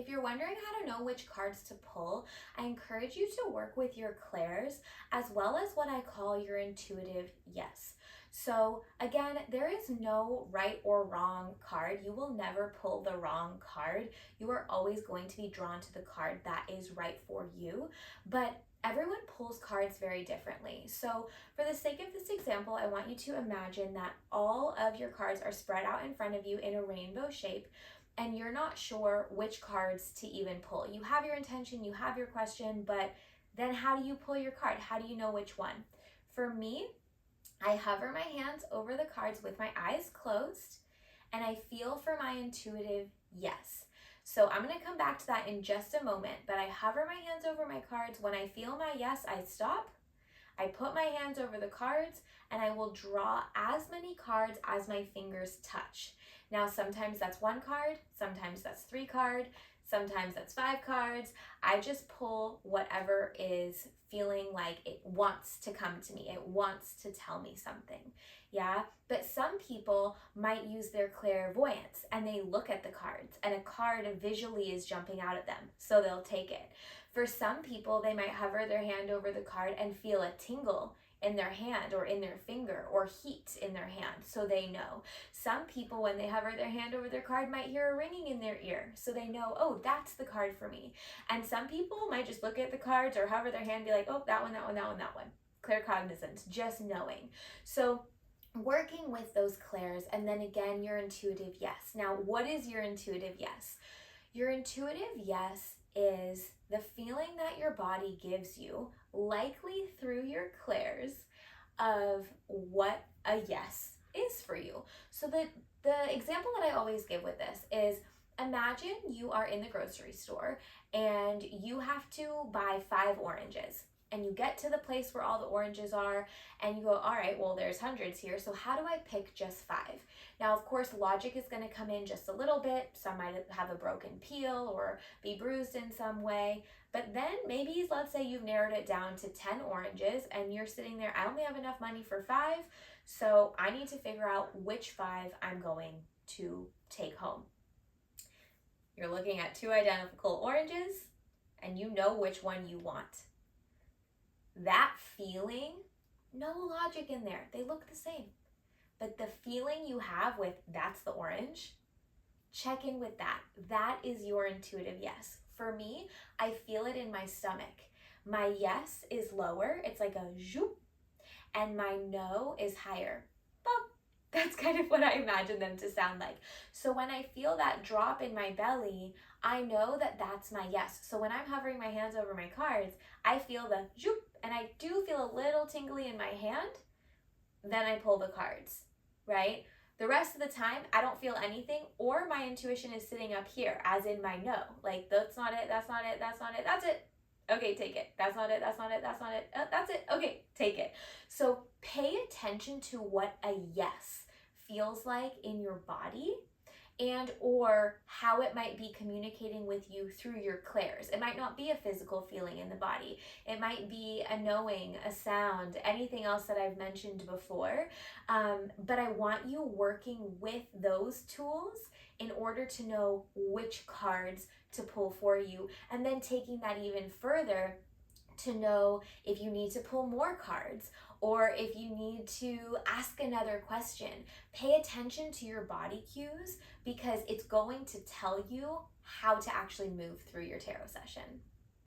If you're wondering how to know which cards to pull, I encourage you to work with your clairs as well as what I call your intuitive yes. So again, there is no right or wrong card. You will never pull the wrong card. You are always going to be drawn to the card that is right for you, but everyone pulls cards very differently. So for the sake of this example, I want you to imagine that all of your cards are spread out in front of you in a rainbow shape, and you're not sure which cards to even pull. You have your intention, you have your question, but then how do you pull your card? How do you know which one? For me, I hover my hands over the cards with my eyes closed, and I feel for my intuitive yes. So I'm going to come back to that in just a moment, but I hover my hands over my cards. When I feel my yes, I stop. I put my hands over the cards, and I will draw as many cards as my fingers touch. Now, sometimes that's one card, sometimes that's 3 cards, sometimes that's 5 cards. I just pull whatever is feeling like it wants to come to me. It wants to tell me something. Yeah, but some people might use their clairvoyance and they look at the cards and a card visually is jumping out at them, so they'll take it. For some people, they might hover their hand over the card and feel a tingle in their hand or in their finger or heat in their hand, so they know. Some people, when they hover their hand over their card, might hear a ringing in their ear, so they know, oh, that's the card for me. And some people might just look at the cards or hover their hand and be like, oh, that one, that one, that one, that one. Claircognizance, just knowing. So working with those clairs, and then again, your intuitive yes. Now, what is your intuitive yes? Your intuitive yes is the feeling that your body gives you, likely through your clairs, of what a yes is for you. So the example that I always give with this is, imagine you are in the grocery store and you have to buy 5 oranges. And you get to the place where all the oranges are and you go, all right, well, there's hundreds here, so how do I pick just 5? Now, of course, logic is going to come in just a little bit. Some might have a broken peel or be bruised in some way. But then maybe, let's say you've narrowed it down to 10 oranges and you're sitting there, I only have enough money for 5, so I need to figure out which 5 I'm going to take home. You're looking at 2 identical oranges and you know which one you want. That feeling, no logic in there. They look the same. But the feeling you have with that's the orange, check in with that. That is your intuitive yes. For me, I feel it in my stomach. My yes is lower. It's like a zoop. And my no is higher. Bop. That's kind of what I imagine them to sound like. So when I feel that drop in my belly, I know that that's my yes. So when I'm hovering my hands over my cards, I feel the zoop, and I do feel a little tingly in my hand. Then I pull the cards, right? The rest of the time, I don't feel anything, or my intuition is sitting up here, as in my no. Like, that's not it, that's not it, that's not it, that's it. Okay, take it. That's not it, that's not it, that's not it, that's it. Okay, take it. So pay attention to what a yes feels like in your body, and or how it might be communicating with you through your clairs. It might not be a physical feeling in the body. It might be a knowing, a sound, anything else that I've mentioned before. But I want you working with those tools in order to know which cards to pull for you, and then taking that even further to know if you need to pull more cards or if you need to ask another question. Pay attention to your body cues because it's going to tell you how to actually move through your tarot session.